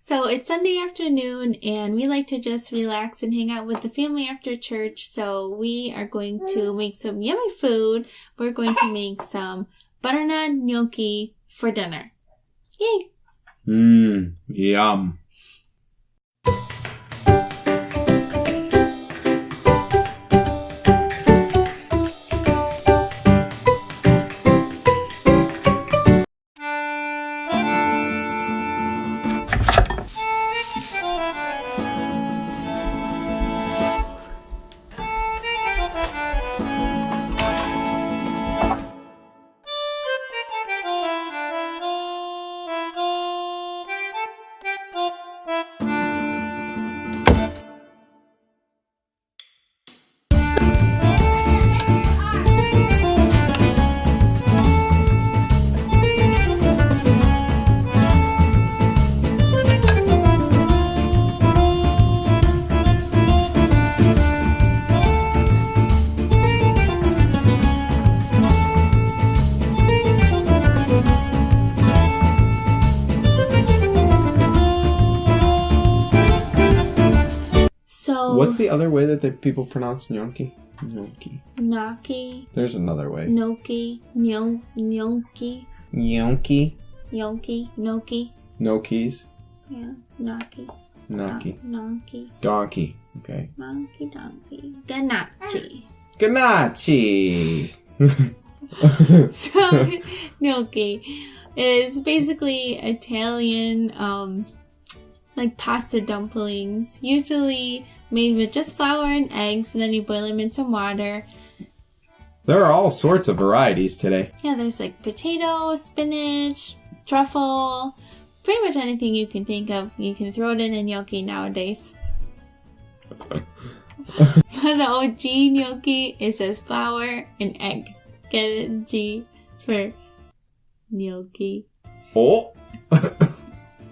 So it's Sunday afternoon and we like to just relax and hang out with the family after church. So we are going to make some yummy food. We're going to make some butternut gnocchi for dinner. Yay! Yum. What's the other way that people pronounce gnocchi? Gnocchi. There's another way. Gnocchi. Gnocchi. Gnocchi. Gnocchi. Yeah. Gnocchi. Gnocchi. Donkey. Okay. Donkey. Gnocchi. Gnocchi. So, gnocchi is basically Italian, like pasta dumplings, usually made with just flour and eggs, and then you boil them in some water. There are all sorts of varieties today. Yeah, there's like potato, spinach, truffle, pretty much anything you can think of. You can throw it in a gnocchi nowadays. But the OG gnocchi is just flour and egg. Get it? G for gnocchi. Oh!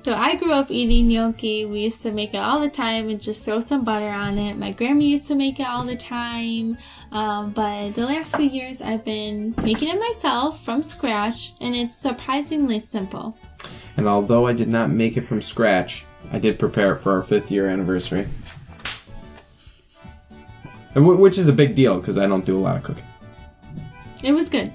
So I grew up eating gnocchi. We used to make it all the time and just throw some butter on it. My grandma used to make it all the time. But the last few years I've been making it myself from scratch, and it's surprisingly simple. And although I did not make it from scratch, I did prepare it for our 5th year anniversary. Which is a big deal because I don't do a lot of cooking. It was good.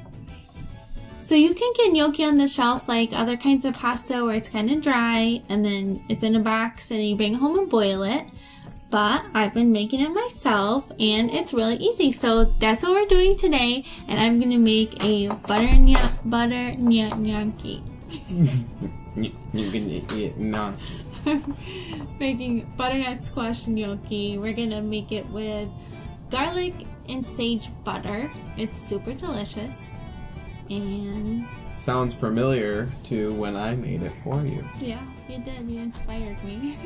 So you can get gnocchi on the shelf like other kinds of pasta where it's kind of dry and then it's in a box and you bring it home and boil it. But I've been making it myself and it's really easy. So that's what we're doing today, and I'm going to make a gnocchi. Making butternut squash gnocchi. We're going to make it with garlic and sage butter. It's super delicious. And sounds familiar to when I made it for you. Yeah, you did. You inspired me.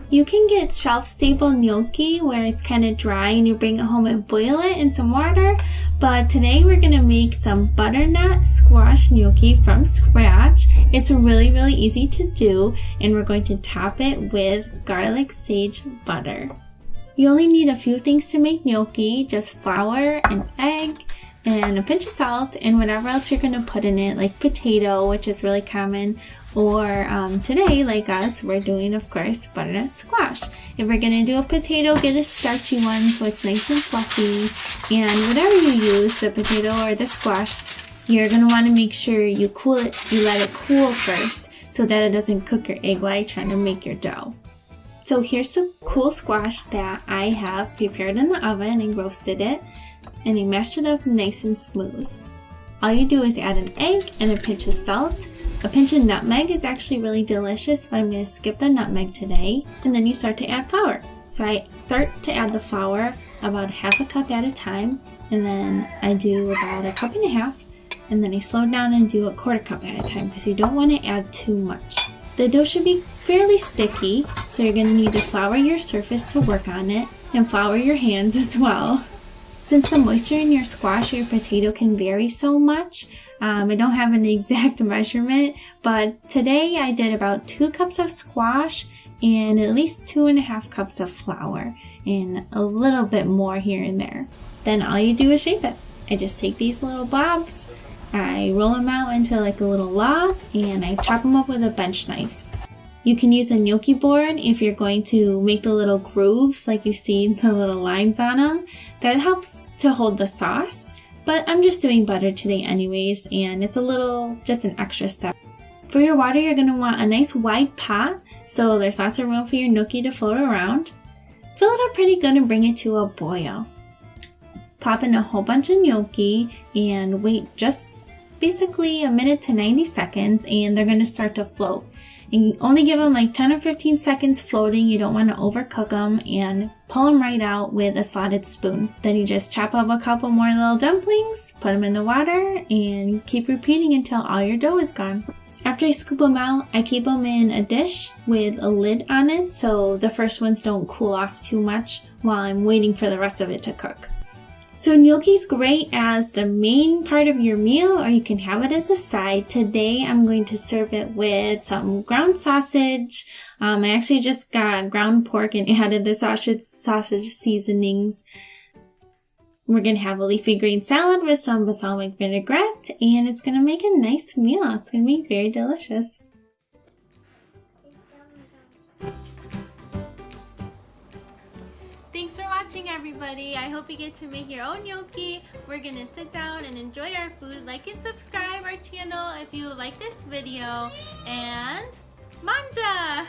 You can get shelf-stable gnocchi where it's kind of dry and you bring it home and boil it in some water. But today we're going to make some butternut squash gnocchi from scratch. It's really, really easy to do, and we're going to top it with garlic sage butter. You only need a few things to make gnocchi, just flour, an egg, and a pinch of salt, and whatever else you're going to put in it, like potato, which is really common, or today, like us, we're doing, of course, butternut squash. If we're going to do a potato, get a starchy one so it's nice and fluffy, and whatever you use, the potato or the squash, you're going to want to make sure you let it cool first so that it doesn't cook your egg while you're trying to make your dough. So here's the cool squash that I have prepared in the oven and roasted it, and you mash it up nice and smooth. All you do is add an egg and a pinch of salt. A pinch of nutmeg is actually really delicious, but I'm going to skip the nutmeg today. And then you start to add flour. So I start to add the flour about half a cup at a time, and then I do about a cup and a half, and then I slow down and do a quarter cup at a time because you don't want to add too much. The dough should be fairly sticky, so you're going to need to flour your surface to work on it, and flour your hands as well. Since the moisture in your squash or your potato can vary so much, I don't have an exact measurement, but today I did about 2 cups of squash and at least 2.5 cups of flour, and a little bit more here and there. Then all you do is shape it. I just take these little blobs, I roll them out into like a little log, and I chop them up with a bench knife. You can use a gnocchi board if you're going to make the little grooves like you see the little lines on them. That helps to hold the sauce, but I'm just doing butter today anyways, and it's just an extra step. For your water, you're going to want a nice wide pot so there's lots of room for your gnocchi to float around. Fill it up pretty good and bring it to a boil. Pop in a whole bunch of gnocchi and wait just basically a minute to 90 seconds and they're going to start to float. And you only give them like 10 or 15 seconds floating. You don't want to overcook them, and pull them right out with a slotted spoon. Then you just chop up a couple more little dumplings, put them in the water, and keep repeating until all your dough is gone. After I scoop them out, I keep them in a dish with a lid on it so the first ones don't cool off too much while I'm waiting for the rest of it to cook. So gnocchi is great as the main part of your meal, or you can have it as a side. Today I'm going to serve it with some ground sausage. I actually just got ground pork and added the sausage seasonings. We're going to have a leafy green salad with some balsamic vinaigrette, and it's going to make a nice meal. It's going to be very delicious. Thanks for watching, everybody. I hope you get to make your own gnocchi. We're going to sit down and enjoy our food. Like and subscribe our channel if you like this video. And manja!